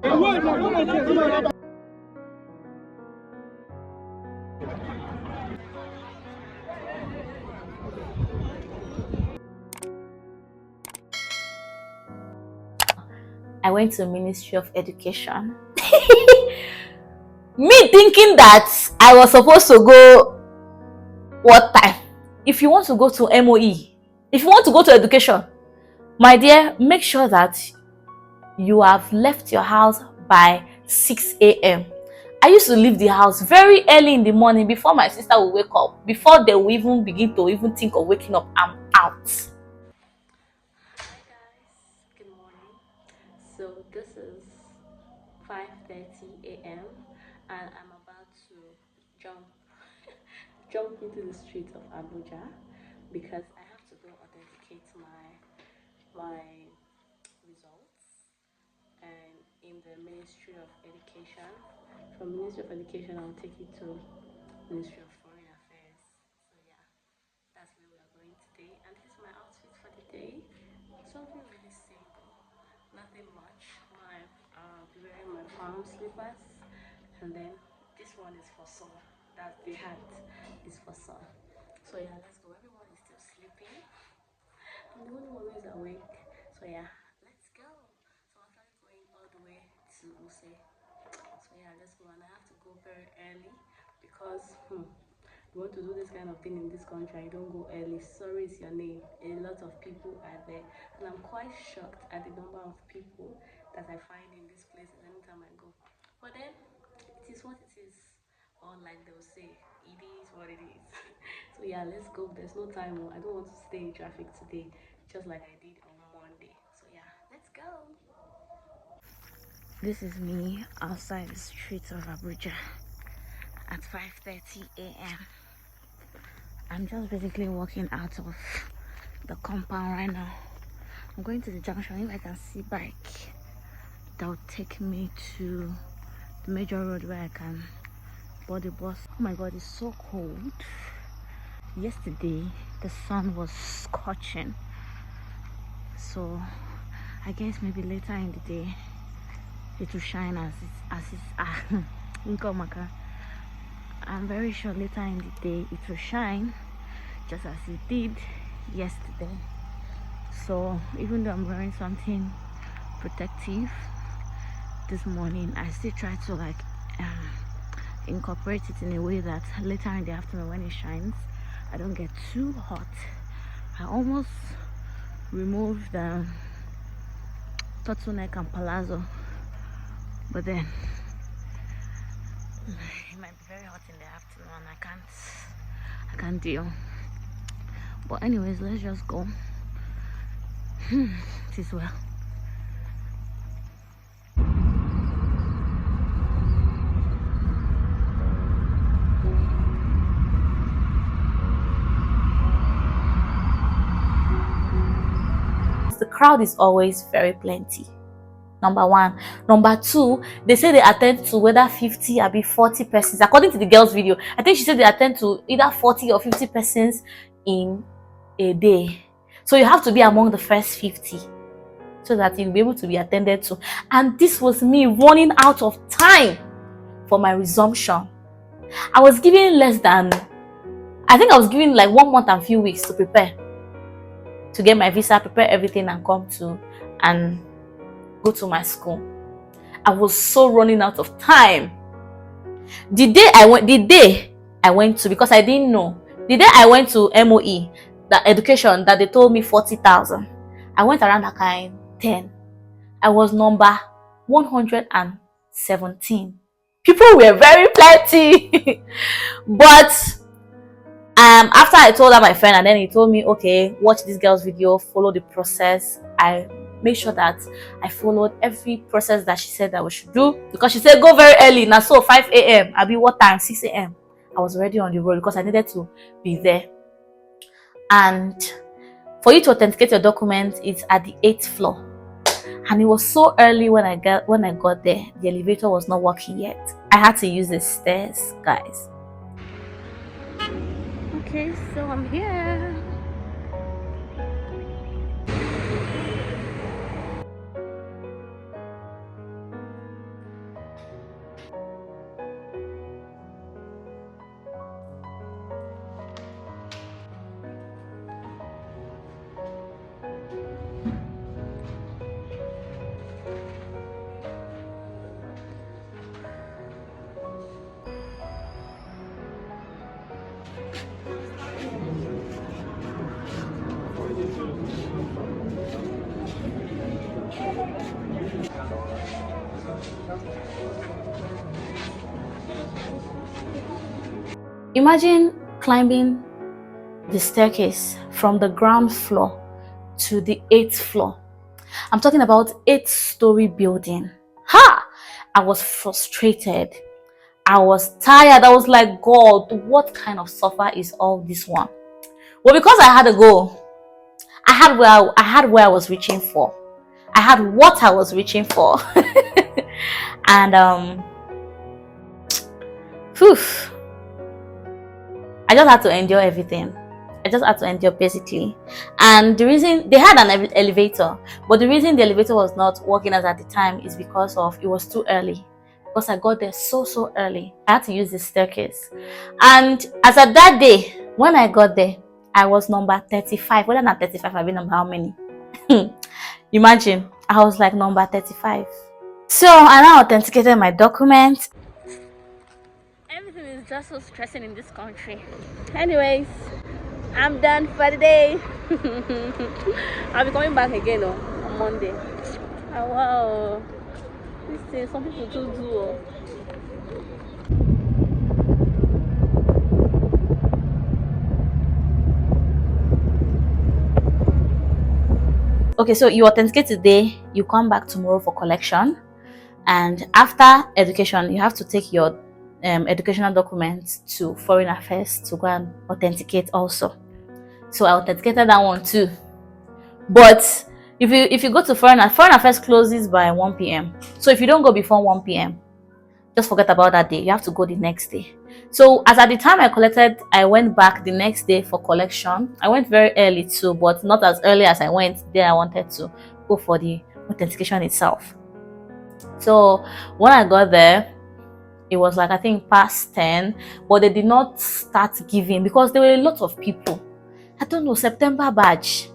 I went to Ministry of Education. Me thinking that I was supposed to go what time? If you want to go to MOE, if you want to go to education, my dear, make sure that you have left your house by 6 a.m. I used to leave the house very early in the morning before my sister will wake up. Before they will even begin to even think of waking up, I'm out. Hi guys, good morning. So this is 5:30 a.m. and I'm about to jump jump into the streets of Abuja because I have to go authenticate my results and in the Ministry of Education. From Ministry of Education, I'll take you to Ministry of Foreign Affairs. So yeah, that's where we are going today. And this is my outfit for the day. Something really simple, nothing much. I'll be wearing my palm slippers, and then this one is for sun. That's the hat is for sun. So yeah, let's go. Everyone is still sleeping. I'm the only one who is awake. So yeah, let's go. So I'm actually going all the way to Use. So yeah, let's go. And I have to go very early because you want to do this kind of thing in this country, you don't go early. Sorry is your name. A lot of people are there, and I'm quite shocked at the number of people that I find in these places anytime I go. But then it is what it is, or like they'll say, it is what it is. So yeah, let's go. There's no time. I don't want to stay in traffic today, just like I did on Monday. So yeah, let's go. This is me outside the streets of Abuja at 5:30 a.m. I'm just basically walking out of the compound right now. I'm going to the junction. If I can see bike, that will take me to the major road where I can board the bus. Oh my god, it's so cold. Yesterday the sun was scorching, so I guess maybe later in the day it will shine as it's I'm very sure later in the day it will shine just as it did yesterday. So even though I'm wearing something protective this morning, I still try to like incorporate it in a way that later in the afternoon when it shines, I don't get too hot. I almost removed the turtleneck and palazzo, but then it might be very hot in the afternoon. I can't deal. But anyways, let's just go. It is well. The crowd is always very plenty. Number one. Number two, they say they attend to whether 50 or be 40 persons. According to the girl's video, I think she said they attend to either 40 or 50 persons in a day. So you have to be among the first 50 so that you'll be able to be attended to. And this was me running out of time for my resumption. I was given I think I was given like 1 month and few weeks to prepare, to get my visa, prepare everything and come to and go to my school. I was so running out of time. The day I went to, because I didn't know, the day I went to MOE, the education, that they told me 40,000, I went around that kind 10. I was number 117. People were very plenty. But after I told her my friend, and then he told me, okay, watch this girl's video, follow the process. I made sure that I followed every process that she said that we should do, because she said go very early. Now so 5 a.m. I'll be what time? 6 a.m. I was already on the road because I needed to be there. And for you to authenticate your document, it's at the 8th floor. And it was so early when I got there, the elevator was not working yet. I had to use the stairs, guys. Okay, so I'm here. Imagine climbing the staircase from the ground floor to the 8th floor. I'm talking about 8-story building. Ha! I was frustrated. I was tired. I was like, God, what kind of suffer is all this one? Well, because I had a goal, I had where I was reaching for. I had what I was reaching for. And whew, I just had to endure everything. I just had to endure basically. And the reason they had an elevator, but the reason the elevator was not working as at the time is because of it was too early. Because I got there so early, I had to use the staircase. And as at that day, when I got there, I was number 35. Whether not 35, I've been number how many? Imagine, I was like number 35. So I now authenticated my documents. Everything is just so stressing in this country. Anyways, I'm done for the day. I'll be coming back again on Monday. Oh, wow. This thing, some people do. Okay, so you authenticate today, you come back tomorrow for collection, and after education, you have to take your educational documents to Foreign Affairs to go and authenticate also. So I authenticated that one too. But if you go to Foreign Affairs closes by 1 p.m. So if you don't go before 1 p.m., just forget about that day. You have to go the next day. So as at the time I collected, I went back the next day for collection. I went very early too, but not as early as I went there. I wanted to go for the authentication itself. So when I got there, it was like I think past 10, but they did not start giving because there were a lot of people. I don't know, September badge.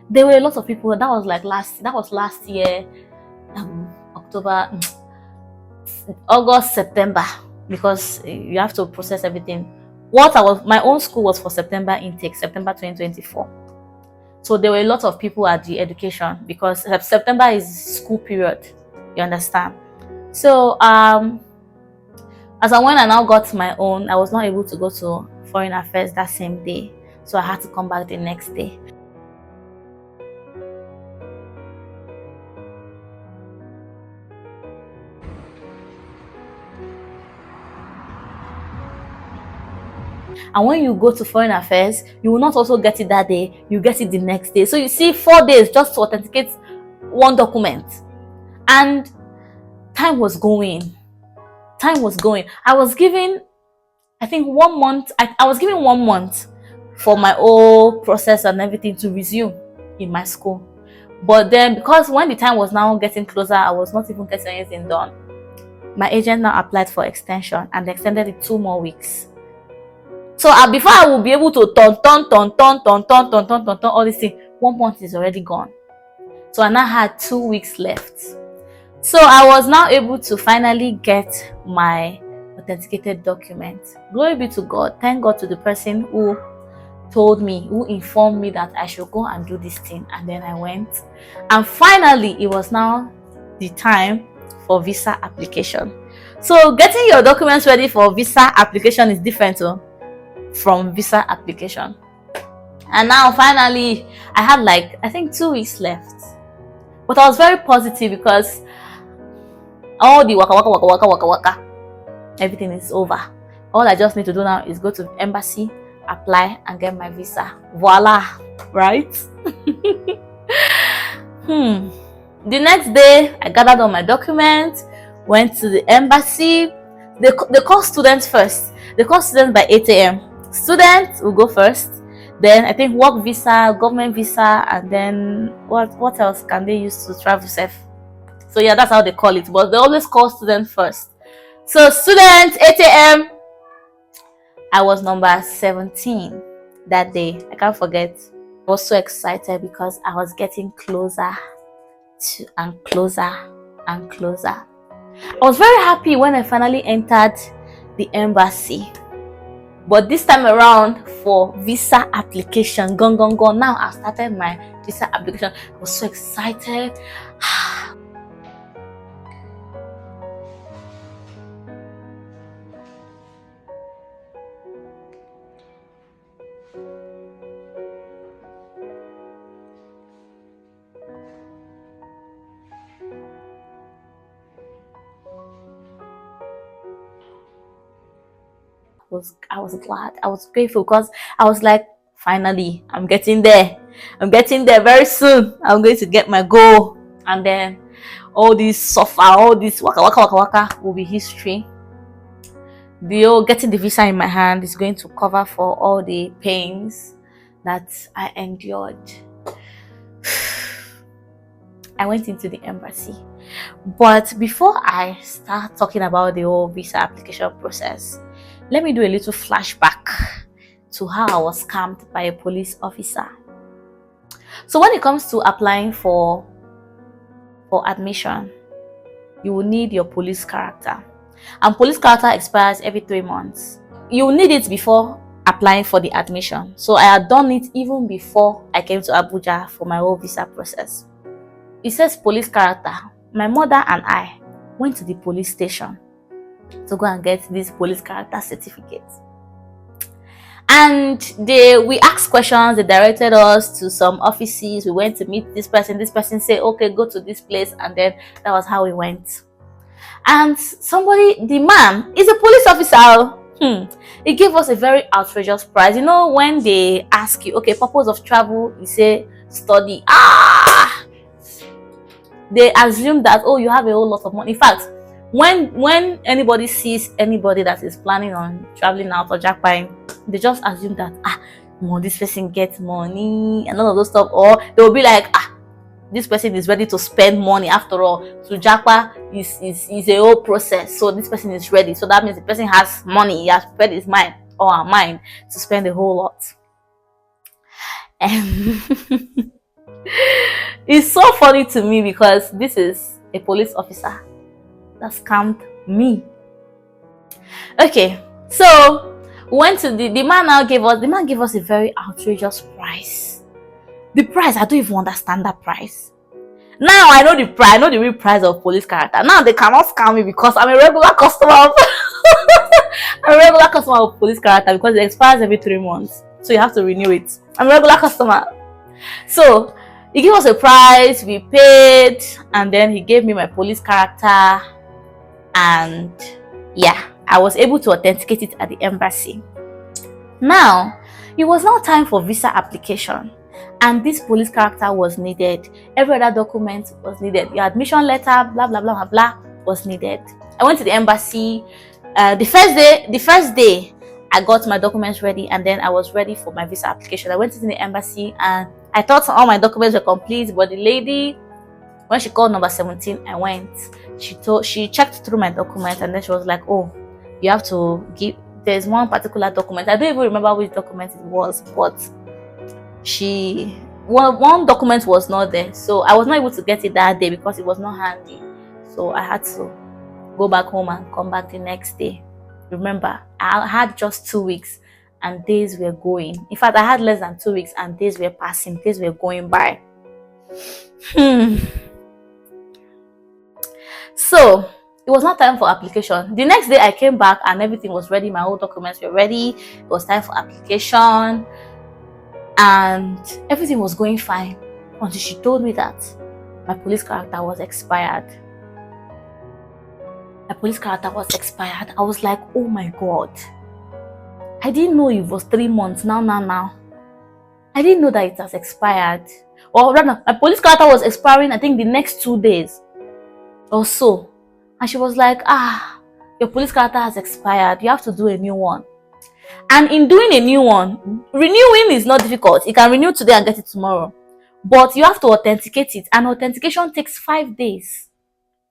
There were a lot of people. That was last year, October, August, September, because you have to process everything. My own school was for September intake, September 2024. So there were a lot of people at the education because September is school period. You understand? So as I went and now got my own, I was not able to go to Foreign Affairs that same day. So I had to come back the next day. And when you go to Foreign Affairs, you will not also get it that day, you get it the next day. So you see 4 days just to authenticate one document. And time was going. I was given, I think 1 month. I was given 1 month for my whole process and everything to resume in my school. But then because when the time was now getting closer, I was not even getting anything done. My agent now applied for extension and they extended it 2 more weeks. So before I will be able to turn all this thing, 1 month is already gone. So I now had 2 weeks left. So I was now able to finally get my authenticated document. Glory be to God. Thank God to the person who informed me that I should go and do this thing. And then I went. And finally, it was now the time for visa application. So getting your documents ready for visa application is different from visa application. And now finally, I had I think 2 weeks left. But I was very positive because all the waka, everything is over. All I just need to do now is go to the embassy, apply, and get my visa. Voila, right? The next day, I gathered all my documents, went to the embassy. They call students first. They call students by 8 a.m. Students will go first. Then I think work visa, government visa, and then what else can they use to travel safe? So yeah, that's how they call it. But they always call students first. So students, 8 a.m. I was number 17 that day. I can't forget. I was so excited because I was getting closer and closer and closer. I was very happy when I finally entered the embassy. But this time around, for visa application, gone, gone, gone. Now I started my visa application. I was so excited. I was glad. I was grateful because I was like, finally, I'm getting there. I'm getting there very soon. I'm going to get my goal. And then all this suffer, all this waka waka waka waka will be history. Getting the visa in my hand is going to cover for all the pains that I endured. I went into the embassy. But before I start talking about the whole visa application process, let me do a little flashback to how I was scammed by a police officer. So when it comes to applying for admission, you will need your police character. And police character expires every 3 months. You will need it before applying for the admission. So I had done it even before I came to Abuja for my whole visa process. It says police character. My mother and I went to the police station to go and get this police character certificate. And we asked questions. They directed us to some offices. We went to meet this person. This person said, okay, go to this place. And then that was how we went. And the man is a police officer. He gave us a very outrageous price. You know, when they ask you, okay, purpose of travel, you say study. They assume that, oh, you have a whole lot of money. In fact, when anybody sees anybody that is planning on traveling out or Japa, they just assume that this person gets money and all of those stuff, or they will be like, this person is ready to spend money. After all, to Japa is a whole process, so this person is ready. So that means the person has money. He has prepared his mind or her mind to spend a whole lot. And it's so funny to me because this is a police officer that scammed me. Okay, so we went to the man gave us a very outrageous price. The price, I don't even understand that price. Now I know the price, I know the real price of police character. Now they cannot scam me because I'm a regular customer of I'm a regular customer of police character because it expires every 3 months. So you have to renew it. I'm a regular customer. So he gave us a price, we paid, and then he gave me my police character. And yeah, I was able to authenticate it at the embassy. Now, it was now time for visa application, and this police character was needed. Every other document was needed. Your admission letter, blah blah blah blah blah, was needed. I went to the embassy. The first day, I got my documents ready, and then I was ready for my visa application. I went to the embassy, and I thought all my documents were complete, but the lady, when she called number 17, I went. She checked through my documents, and then she was like, oh, you have to give, there's one particular document. I don't even remember which document it was, but one document was not there. So I was not able to get it that day because it was not handy. So I had to go back home and come back the next day. Remember, I had just 2 weeks and days were going. In fact, I had less than 2 weeks and days were passing, days were going by. So it was not time for application. The next day I came back and everything was ready. My old documents were ready. It was time for application and everything was going fine until she told me that my police character was expired. My police character was expired. I was like, oh my God. I didn't know it was 3 months. Now. I didn't know that it has expired. Or rather, my police character was expiring, I think, the next 2 days or so. And she was like, your police character has expired. You have to do a new one. And in doing a new one, renewing is not difficult. You can renew today and get it tomorrow. But you have to authenticate it. And authentication takes 5 days.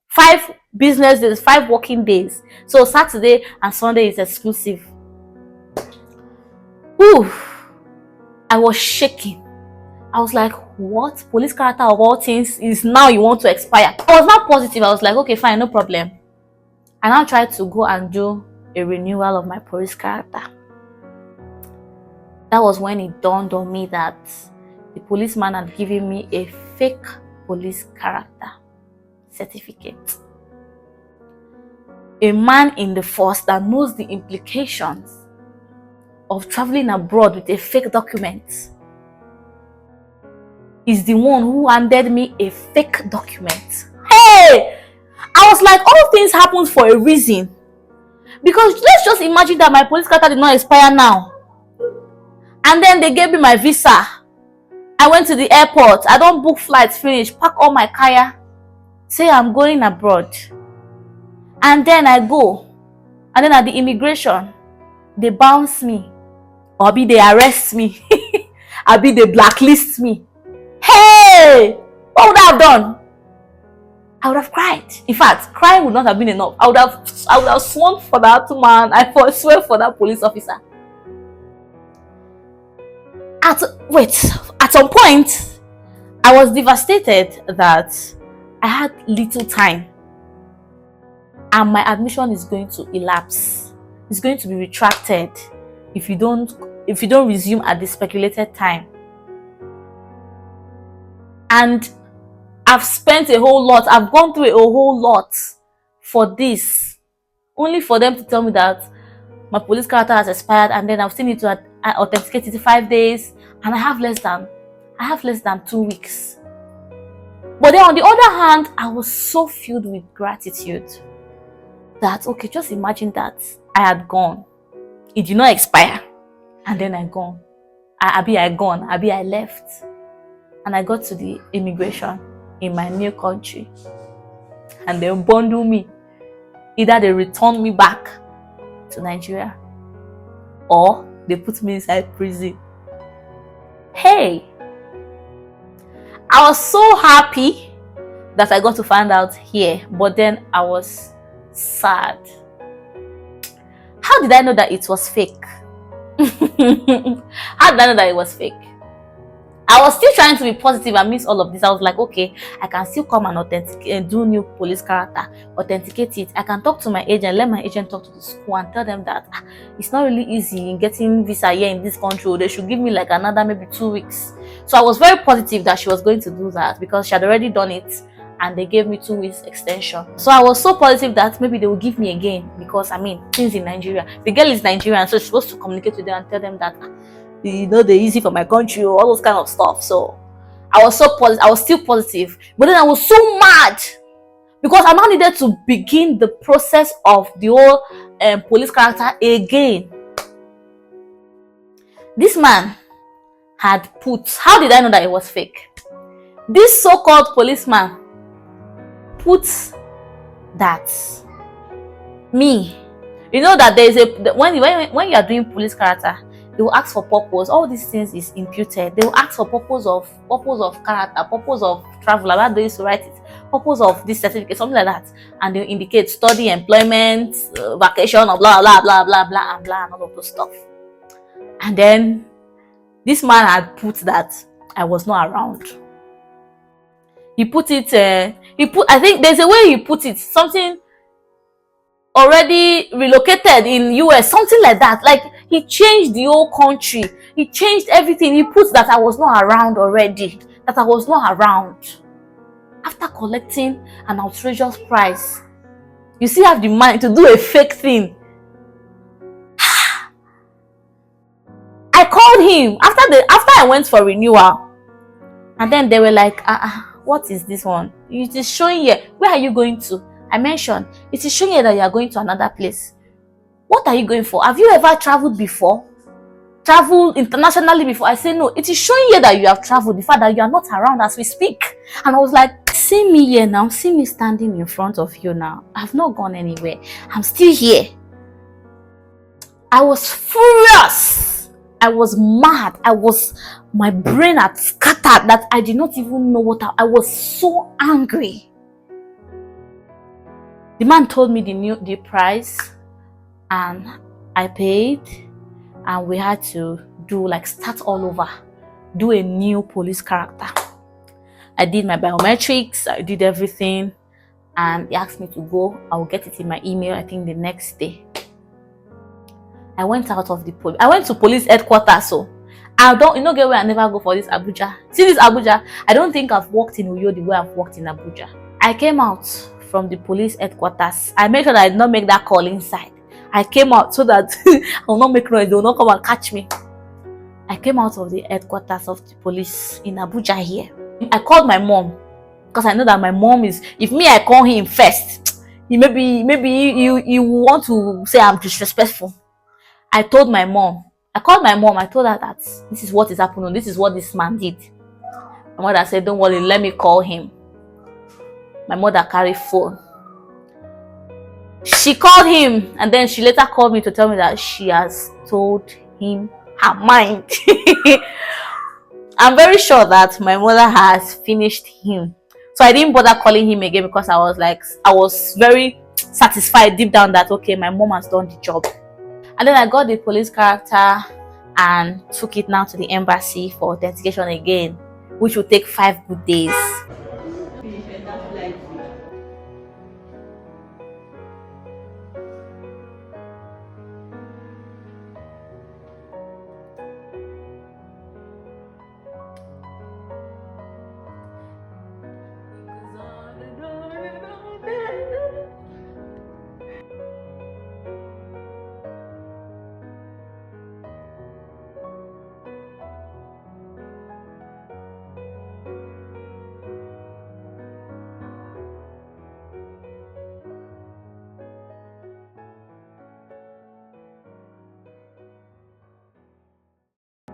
5 business days, 5 working days. So Saturday and Sunday is exclusive. Ooh, I was shaking. I was like, what? Police character of all things is now you want to expire. I was not positive. I was like, okay, fine, no problem. I now tried to go and do a renewal of my police character. That was when it dawned on me that the policeman had given me a fake police character certificate. A man in the force that knows the implications of traveling abroad with a fake document is the one who handed me a fake document. Hey! I was like, all things happen for a reason. Because let's just imagine that my police character did not expire now. And then they gave me my visa. I went to the airport. I don't book flights, finish, pack all my kaya, say I'm going abroad. And then I go. And then at the immigration, they bounce me. Or be they arrest me. Or be they blacklist me. Hey! What would I have done? I would have cried. In fact, crying would not have been enough. I would have sworn for that man. I swear for that police officer. At some point, I was devastated that I had little time. And my admission is going to elapse. It's going to be retracted if you don't resume at the speculated time. And I've spent a whole lot. I've gone through a whole lot for this. Only for them to tell me that my police character has expired, and then I've still need to authenticate it 5 days, and I have less than 2 weeks. But then on the other hand, I was so filled with gratitude that, okay, just imagine that I had gone. It did not expire. And then I gone. I left. And I got to the immigration in my new country. And they bundle me. Either they return me back to Nigeria, or they put me inside prison. Hey! I was so happy that I got to find out here, but then I was sad. How did I know that it was fake? How did I know that it was fake? I was still trying to be positive amidst all of this. I was like, okay, I can still come and authenticate and do new police character, authenticate it. I can talk to my agent, let my agent talk to the school and tell them that it's not really easy in getting visa here in this country. They should give me like another maybe 2 weeks. So I was very positive that she was going to do that because she had already done it and they gave me 2 weeks extension. So I was so positive that maybe they will give me again because, I mean, things in Nigeria. The girl is Nigerian, so she's supposed to communicate with them and tell them that, you know, they're easy for my country, all those kind of stuff. So I was so positive. I was still positive, but then I was so mad because I now needed to begin the process of the whole police character again. This man had put, how did I know that it was fake? This so-called policeman put that me, you know that there is a, when you are doing police character, they will ask for purpose. All these things is imputed. They will ask for purpose of character, purpose of travel. About they used to write it, purpose of this certificate, something like that, and they will indicate study, employment, vacation, or blah blah blah blah blah and blah and all of those stuff. And then this man had put that I was not around. He put it. I think there's a way he put it. Something already relocated in US, something like that. Like he changed the whole country. He changed everything. He put that I was not around already. That I was not around. After collecting an outrageous price, you still have the mind to do a fake thing. I called him after I went for renewal, and then they were like, what is this one? It is showing here. Where are you going to? I mentioned, it is showing here that you are going to another place. What are you going for? Have you ever traveled before? Traveled internationally before? I say no. It is showing here that you have traveled. The fact that you are not around as we speak. And I was like, see me here now. See me standing in front of you now. I have not gone anywhere. I'm still here. I was furious. I was mad. My brain had scattered that I did not even know what I was so angry. The man told me the price, and I paid, and we had to start all over, do a new police character. I did my biometrics, I did everything, and he asked me to go. I will get it in my email, I think the next day. I went out of the police. I went to police headquarters, so I don't, you know, get where I never go for this Abuja. See this Abuja, I don't think I've walked in Uyo the way I've walked in Abuja. I came out from the police headquarters. I made sure that I did not make that call inside. I came out so that I will not make noise. They will not come and catch me. I came out of the headquarters of the police in Abuja here. I called my mom because I know that my mom is, if me, I call him first, he maybe you want to say I'm disrespectful. I told my mom. I called my mom. I told her that this is what is happening. This is what this man did. My mother said, don't worry, let me call him. My mother carried phone. She called him and then she later called me to tell me that she has told him her mind. I'm very sure that my mother has finished him. So I didn't bother calling him again because I was very satisfied deep down that, okay, my mom has done the job. And then I got the police character and took it now to the embassy for authentication again, which will take 5 good days.